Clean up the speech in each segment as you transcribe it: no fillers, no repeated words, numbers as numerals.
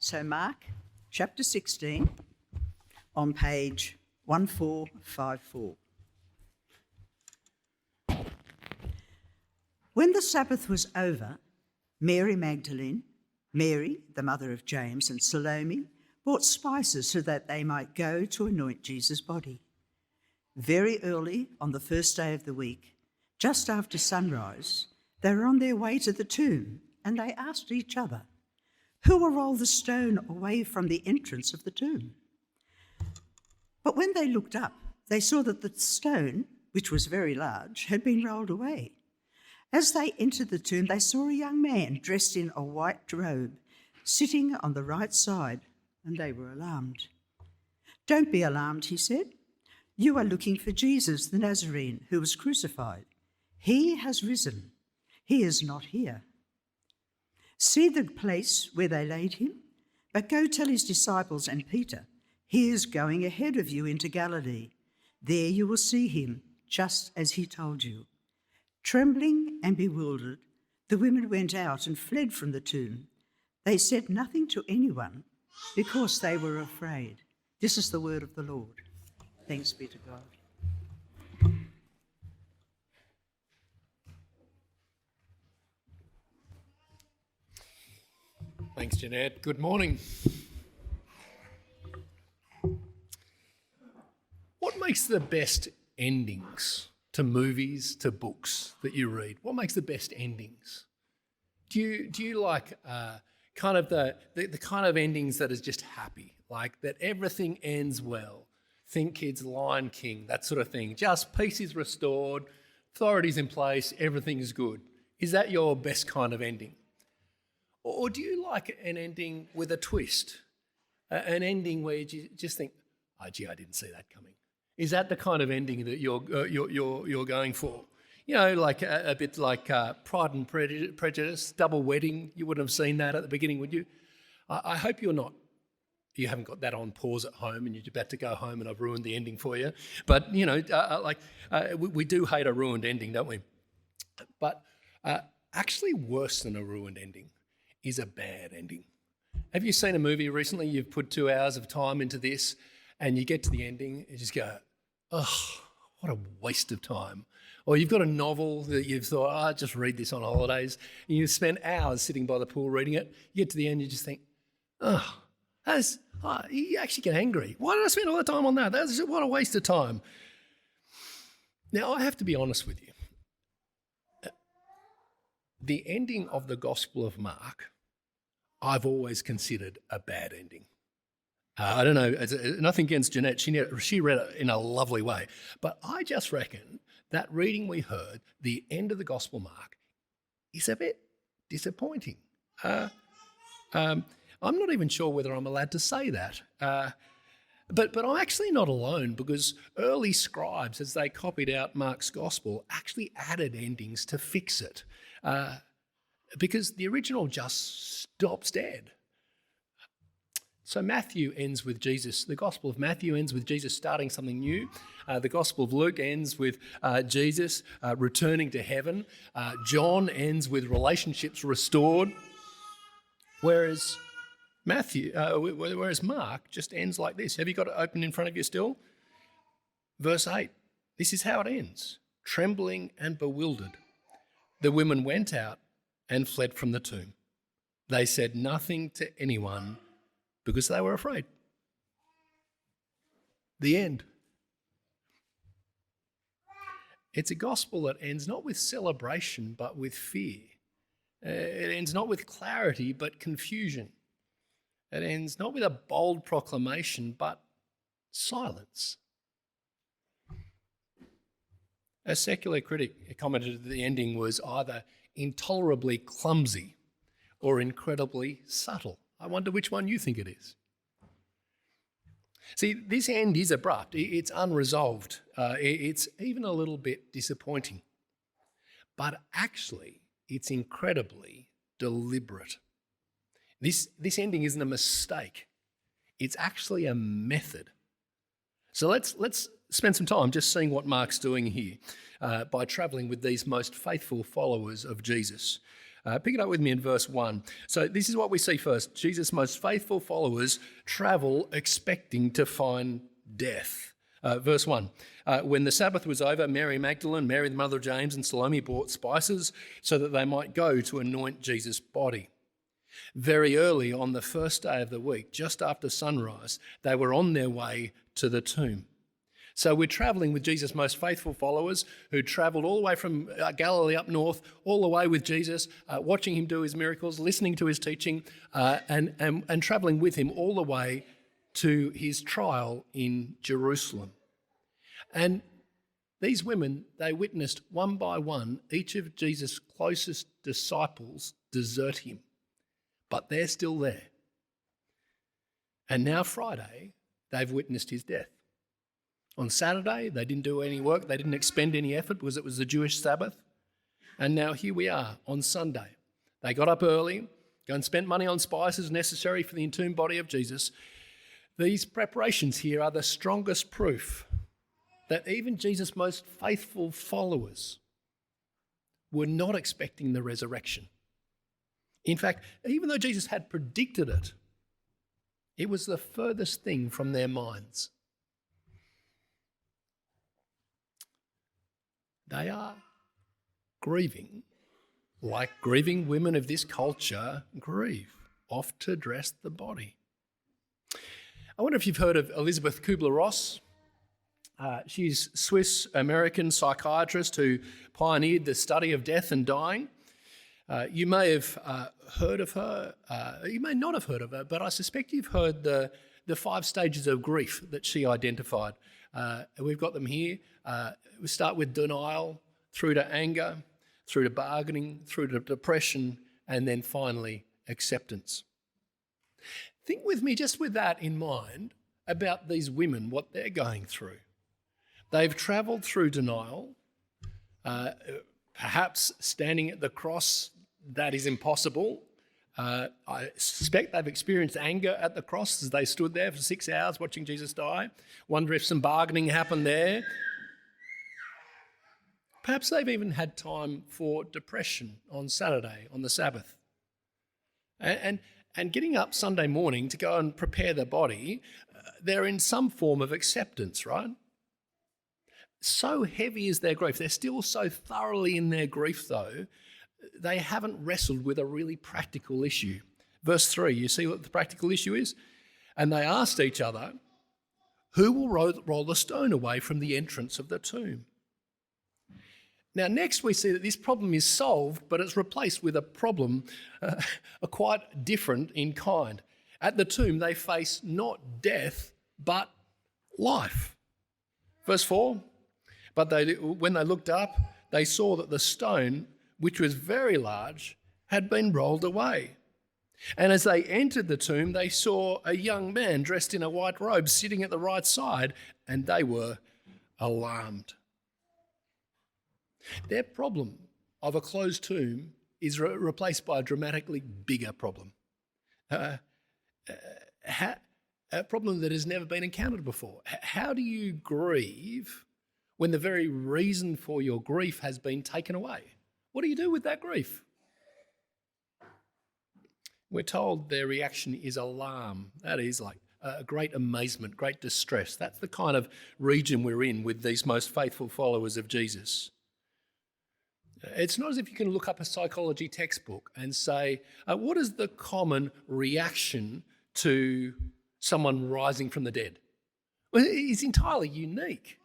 So Mark chapter 16 on page 1454. When the Sabbath was over, Mary Magdalene, Mary, the mother of James, and Salome bought spices so that they might go to anoint Jesus' body. Very early on the first day of the week, just after sunrise, they were on their way to the tomb, and they asked each other, "Who will roll the stone away from the entrance of the tomb?" But when they looked up, they saw that the stone, which was very large, had been rolled away. As they entered the tomb, they saw a young man dressed in a white robe, sitting on the right side, and they were alarmed. "Don't be alarmed," he said. "You are looking for Jesus, the Nazarene, who was crucified. He has risen. He is not here. See the place where they laid him? But go tell his disciples and Peter, he is going ahead of you into Galilee. There you will see him, just as he told you." Trembling and bewildered, the women went out and fled from the tomb. They said nothing to anyone because they were afraid. This is the word of the Lord. Thanks be to God. Thanks, Jeanette. Good morning. What makes the best endings to movies, to books that you read? What makes the best endings? Do you like kind of the kind of endings that is just happy, like that everything ends well? Think kids, Lion King, that sort of thing. Just peace is restored, authority's in place, everything is good. Is that your best kind of ending? Or do you like an ending with a twist? An ending where you just think, "Oh, gee, I didn't see that coming." Is that the kind of ending that you're going for? You know, like a bit like Pride and Prejudice, Double Wedding. You wouldn't have seen that at the beginning, would you? I hope you haven't got that on pause at home and you're about to go home and I've ruined the ending for you. But, you know, we do hate a ruined ending, don't we? But actually worse than a ruined ending is a bad ending. Have you seen a movie recently? You've put 2 hours of time into this and you get to the ending and you just go, "Oh, what a waste of time." Or you've got a novel that you've thought, "I'll just read this on holidays." And you've spent hours sitting by the pool reading it. You get to the end, you just think, you actually get angry. Why did I spend all the time on that? What a waste of time. Now, I have to be honest with you. The ending of the Gospel of Mark, I've always considered a bad ending. I don't know, nothing against Jeanette, she read it in a lovely way. But I just reckon that reading we heard, the end of the Gospel Mark, is a bit disappointing. I'm not even sure whether I'm allowed to say that. But I'm actually not alone, because early scribes, as they copied out Mark's Gospel, actually added endings to fix it. Because the original just stops dead. So Matthew ends with Jesus. The Gospel of Matthew ends with Jesus starting something new. The Gospel of Luke ends with Jesus returning to heaven. John ends with relationships restored. Whereas Mark just ends like this. Have you got it open in front of you still? Verse 8. This is how it ends. Trembling and bewildered, the women went out and fled from the tomb. They said nothing to anyone because they were afraid. The end. It's a gospel that ends not with celebration but with fear. It ends not with clarity but confusion. It ends not with a bold proclamation but silence. A secular critic commented that the ending was either intolerably clumsy or incredibly subtle. I wonder which one you think it is. See, this end is abrupt. It's unresolved. It's even a little bit disappointing. But actually, it's incredibly deliberate. This ending isn't a mistake. It's actually a method. So let's spend some time just seeing what Mark's doing here by travelling with these most faithful followers of Jesus. Pick it up with me in verse 1. So this is what we see first. Jesus' most faithful followers travel expecting to find death. Verse 1, when the Sabbath was over, Mary Magdalene, Mary the mother of James, and Salome bought spices so that they might go to anoint Jesus' body. Very early on the first day of the week, just after sunrise, they were on their way to the tomb. So we're travelling with Jesus' most faithful followers who travelled all the way from Galilee up north, all the way with Jesus, watching him do his miracles, listening to his teaching, and travelling with him all the way to his trial in Jerusalem. And these women, they witnessed one by one each of Jesus' closest disciples desert him. But they're still there. And now Friday, they've witnessed his death. On Saturday, they didn't do any work. They didn't expend any effort because it was the Jewish Sabbath. And now here we are on Sunday. They got up early, go and spent money on spices necessary for the entombed body of Jesus. These preparations here are the strongest proof that even Jesus' most faithful followers were not expecting the resurrection. In fact, even though Jesus had predicted it, it was the furthest thing from their minds. They are grieving like grieving women of this culture grieve, off to dress the body. I wonder if you've heard of Elizabeth Kubler-Ross. She's a Swiss-American psychiatrist who pioneered the study of death and dying. You may have heard of her, you may not have heard of her, but I suspect you've heard the 5 stages of grief that she identified. We've got them here. We start with denial, through to anger, through to bargaining, through to depression, and then finally acceptance. Think with me, just with that in mind, about these women, what they're going through. They've travelled through denial, perhaps standing at the cross, that is impossible. I suspect they've experienced anger at the cross as they stood there for 6 hours watching Jesus die. Wonder if some bargaining happened there. Perhaps they've even had time for depression on Saturday, on the Sabbath. And getting up Sunday morning to go and prepare their body, they're in some form of acceptance, right? So heavy is their grief. They're still so thoroughly in their grief, though, they haven't wrestled with a really practical issue. Verse 3, you see what the practical issue is? And they asked each other, who will roll the stone away from the entrance of the tomb? Now, next we see that this problem is solved, but it's replaced with a problem quite different in kind. At the tomb, they face not death, but life. Verse 4, but when they looked up, they saw that the stone, which was very large, had been rolled away. And as they entered the tomb, they saw a young man dressed in a white robe sitting at the right side, and they were alarmed. Their problem of a closed tomb is replaced by a dramatically bigger problem. A problem that has never been encountered before. How do you grieve when the very reason for your grief has been taken away? What do you do with that grief? We're told their reaction is alarm. That is like a great amazement, great distress. That's the kind of region we're in with these most faithful followers of Jesus. It's not as if you can look up a psychology textbook and say, what is the common reaction to someone rising from the dead? Well, it's entirely unique.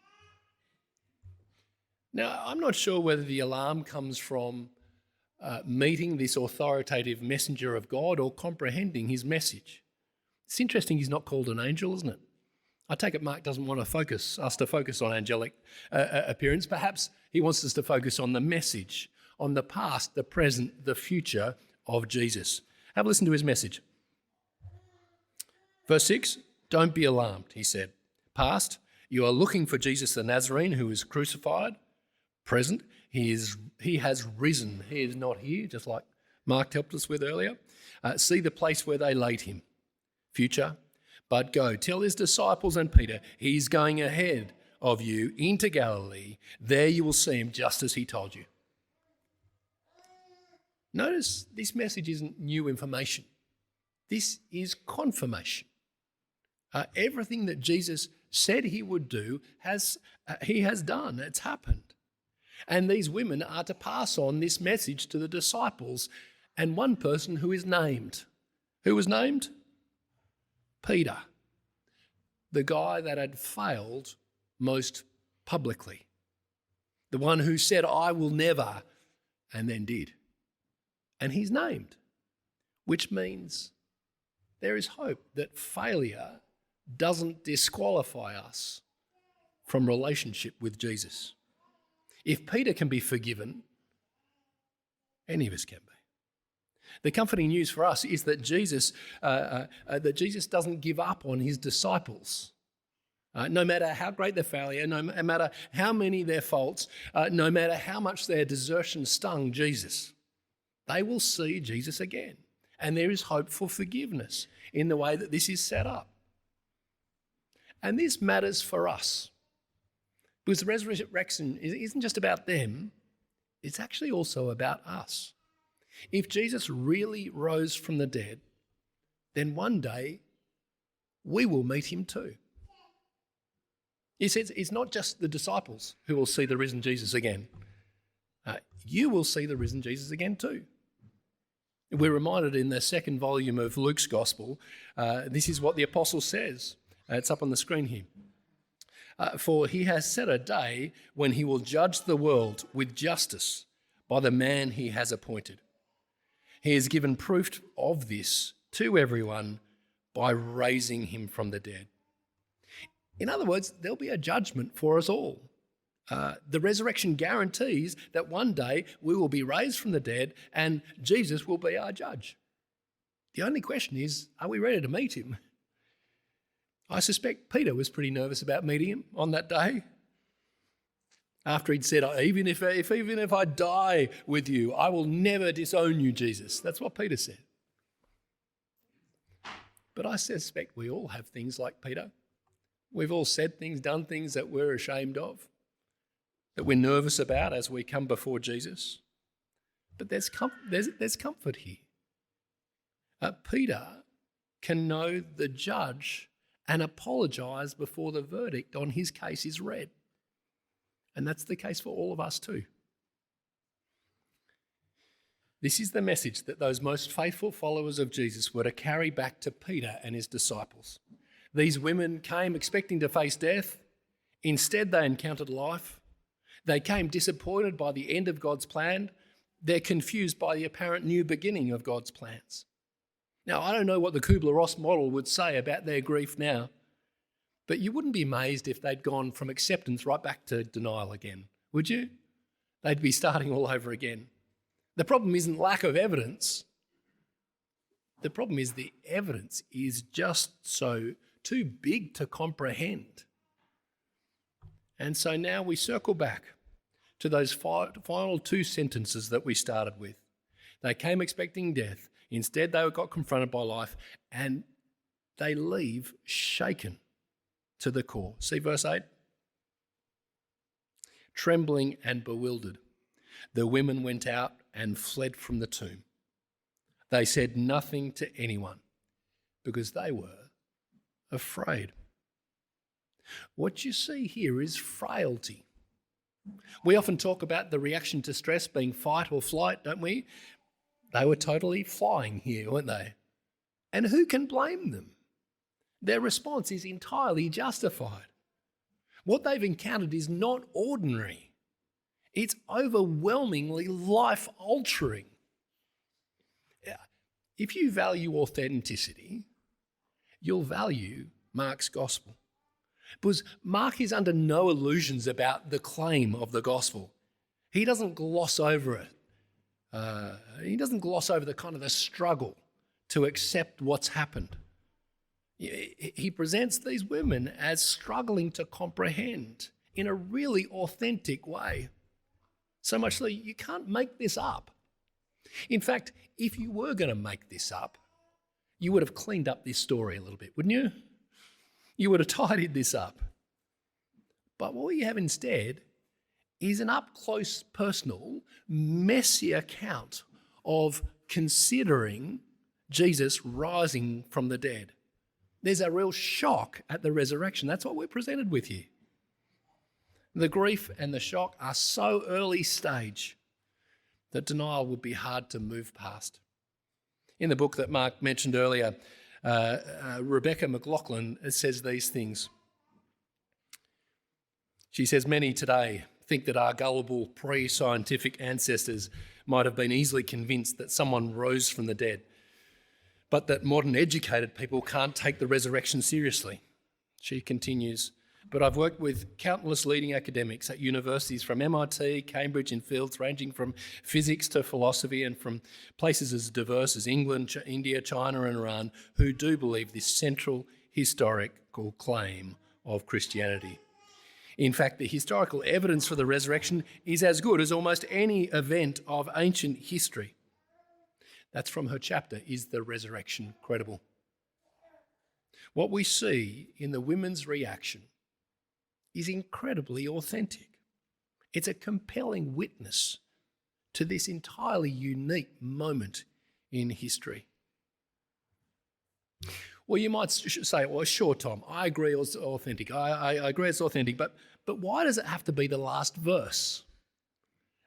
Now, I'm not sure whether the alarm comes from meeting this authoritative messenger of God or comprehending his message. It's interesting he's not called an angel, isn't it? I take it Mark doesn't want us to focus on angelic appearance. Perhaps he wants us to focus on the message, on the past, the present, the future of Jesus. Have a listen to his message. Verse 6, don't be alarmed, he said. Past, you are looking for Jesus the Nazarene who was crucified. Present, he has risen. He is not here, just like Mark helped us with earlier. See the place where they laid him. Future, but go, tell his disciples and Peter, he's going ahead of you into Galilee. There you will see him just as he told you. Notice this message isn't new information. This is confirmation. Everything that Jesus said he would do, he has done. It's happened. And these women are to pass on this message to the disciples and one person who is named. Who was named? Peter, the guy that had failed most publicly. The one who said, I will never, and then did. And he's named, which means there is hope that failure doesn't disqualify us from relationship with Jesus. If Peter can be forgiven, any of us can be. The comforting news for us is that Jesus doesn't give up on his disciples. No matter how great their failure, no matter how many their faults, no matter how much their desertion stung Jesus, they will see Jesus again. And there is hope for forgiveness in the way that this is set up. And this matters for us. Because the resurrection isn't just about them, it's actually also about us. If Jesus really rose from the dead, then one day we will meet him too. He says it's not just the disciples who will see the risen Jesus again. You will see the risen Jesus again too. We're reminded in the second volume of Luke's Gospel, this is what the apostle says. It's up on the screen here. For he has set a day when he will judge the world with justice by the man he has appointed. He has given proof of this to everyone by raising him from the dead. In other words, there'll be a judgment for us all. The resurrection guarantees that one day we will be raised from the dead and Jesus will be our judge. The only question is, are we ready to meet him? I suspect Peter was pretty nervous about meeting him on that day. After he'd said, even if I die with you, I will never disown you, Jesus. That's what Peter said. But I suspect we all have things like Peter. We've all said things, done things that we're ashamed of, that we're nervous about as we come before Jesus. But there's comfort here. Peter can know the judge and apologise before the verdict on his case is read. And that's the case for all of us too. This is the message that those most faithful followers of Jesus were to carry back to Peter and his disciples. These women came expecting to face death. Instead, they encountered life. They came disappointed by the end of God's plan. They're confused by the apparent new beginning of God's plans. Now, I don't know what the Kubler-Ross model would say about their grief now, but you wouldn't be amazed if they'd gone from acceptance right back to denial again, would you? They'd be starting all over again. The problem isn't lack of evidence. The problem is the evidence is just so too big to comprehend. And so now we circle back to those final two sentences that we started with. They came expecting death. Instead, they got confronted by life, and they leave shaken to the core. See verse 8? Trembling and bewildered, the women went out and fled from the tomb. They said nothing to anyone because they were afraid. What you see here is frailty. We often talk about the reaction to stress being fight or flight, don't we? They were totally flying here, weren't they? And who can blame them? Their response is entirely justified. What they've encountered is not ordinary. It's overwhelmingly life-altering. If you value authenticity, you'll value Mark's gospel. Because Mark is under no illusions about the claim of the gospel. He doesn't gloss over it. He doesn't gloss over the kind of the struggle to accept what's happened. He presents these women as struggling to comprehend in a really authentic way. So much so you can't make this up. In fact, if you were going to make this up, you would have cleaned up this story a little bit, wouldn't you? You would have tidied this up. But what you have instead is an up-close, personal, messy account of considering Jesus rising from the dead. There's a real shock at the resurrection. That's what we're presented with here. The grief and the shock are so early stage that denial would be hard to move past. In the book that Mark mentioned earlier, Rebecca McLaughlin says these things. She says, many today think that our gullible pre-scientific ancestors might have been easily convinced that someone rose from the dead, but that modern educated people can't take the resurrection seriously. She continues, but I've worked with countless leading academics at universities from MIT, Cambridge, in fields ranging from physics to philosophy and from places as diverse as England, India, China and Iran, who do believe this central historical claim of Christianity. In fact, the historical evidence for the resurrection is as good as almost any event of ancient history. That's from her chapter, Is the Resurrection Credible? What we see in the women's reaction is incredibly authentic. It's a compelling witness to this entirely unique moment in history. Well, you might say, well, sure, Tom, I agree it's authentic. I agree it's authentic, but why does it have to be the last verse?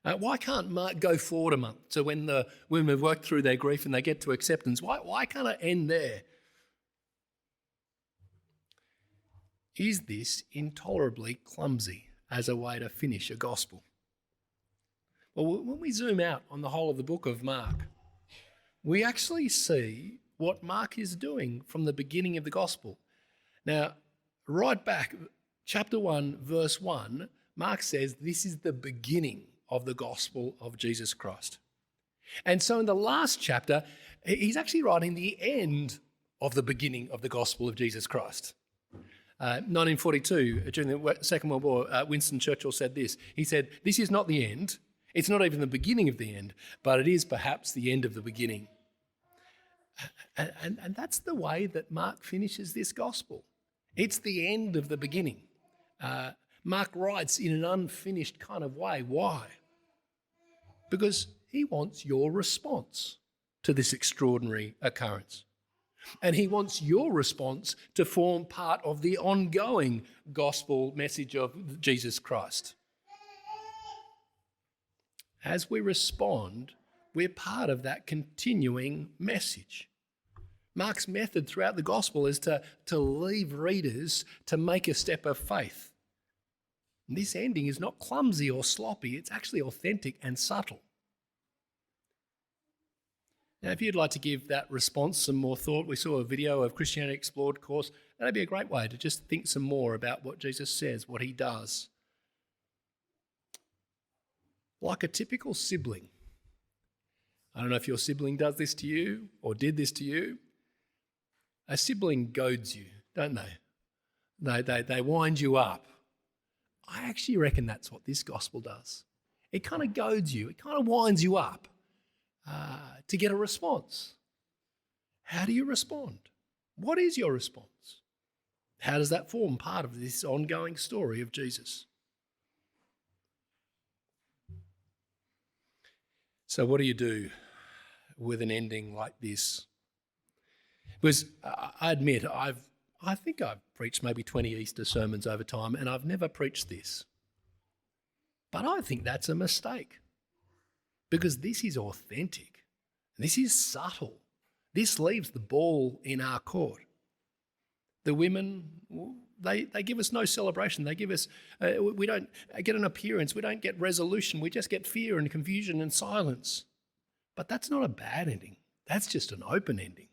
Why can't Mark go forward a month to when the women have worked through their grief and they get to acceptance? Why can't it end there? Is this intolerably clumsy as a way to finish a gospel? Well, when we zoom out on the whole of the book of Mark, we actually see what Mark is doing from the beginning of the gospel. Now, right back, chapter 1, verse 1, Mark says this is the beginning of the gospel of Jesus Christ. And so in the last chapter, he's actually writing the end of the beginning of the gospel of Jesus Christ. 1942, during the Second World War, Winston Churchill said this. He said, this is not the end. It's not even the beginning of the end, but it is perhaps the end of the beginning. And that's the way that Mark finishes this gospel. It's the end of the beginning. Mark writes in an unfinished kind of way. Why? Because he wants your response to this extraordinary occurrence. And he wants your response to form part of the ongoing gospel message of Jesus Christ. As we respond, we're part of that continuing message. Mark's method throughout the gospel is to leave readers to make a step of faith. And this ending is not clumsy or sloppy, it's actually authentic and subtle. Now, if you'd like to give that response some more thought, we saw a video of Christianity Explored course. That'd be a great way to just think some more about what Jesus says, what he does. Like a typical sibling. I don't know if your sibling does this to you or did this to you. A sibling goads you, don't they? They wind you up. I actually reckon that's what this gospel does. It kind of goads you. It kind of winds you up to get a response. How do you respond? What is your response? How does that form part of this ongoing story of Jesus? So what do you do with an ending like this? Because I admit, I think I've preached maybe 20 Easter sermons over time, and I've never preached this. But I think that's a mistake, because this is authentic. This is subtle. This leaves the ball in our court. The women, they give us no celebration. They give us, we don't get an appearance. We don't get resolution. We just get fear and confusion and silence. But that's not a bad ending. That's just an open ending.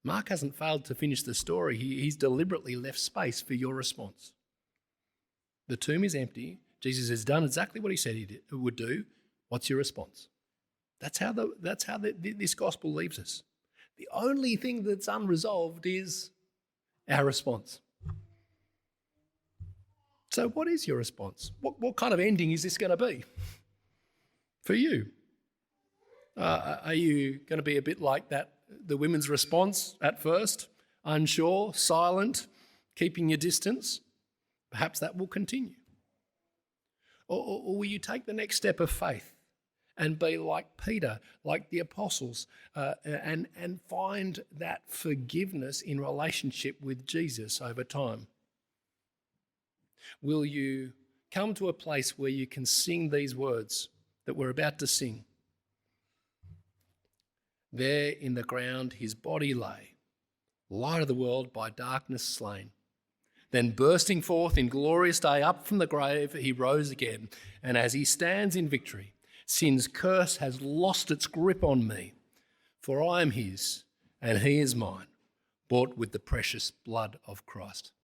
Mark hasn't failed to finish the story. He's deliberately left space for your response. The tomb is empty. Jesus has done exactly what he said he would do. What's your response? That's how this gospel leaves us. The only thing that's unresolved is our response. So what is your response? What kind of ending is this going to be for you? Are you going to be a bit like the women's response at first? Unsure, silent, keeping your distance? Perhaps that will continue. Or will you take the next step of faith and be like Peter, like the apostles, and find that forgiveness in relationship with Jesus over time? Will you come to a place where you can sing these words that we're about to sing? There in the ground his body lay, light of the world by darkness slain. Then bursting forth in glorious day, up from the grave he rose again. And as he stands in victory, sin's curse has lost its grip on me. For I am his and he is mine, bought with the precious blood of Christ.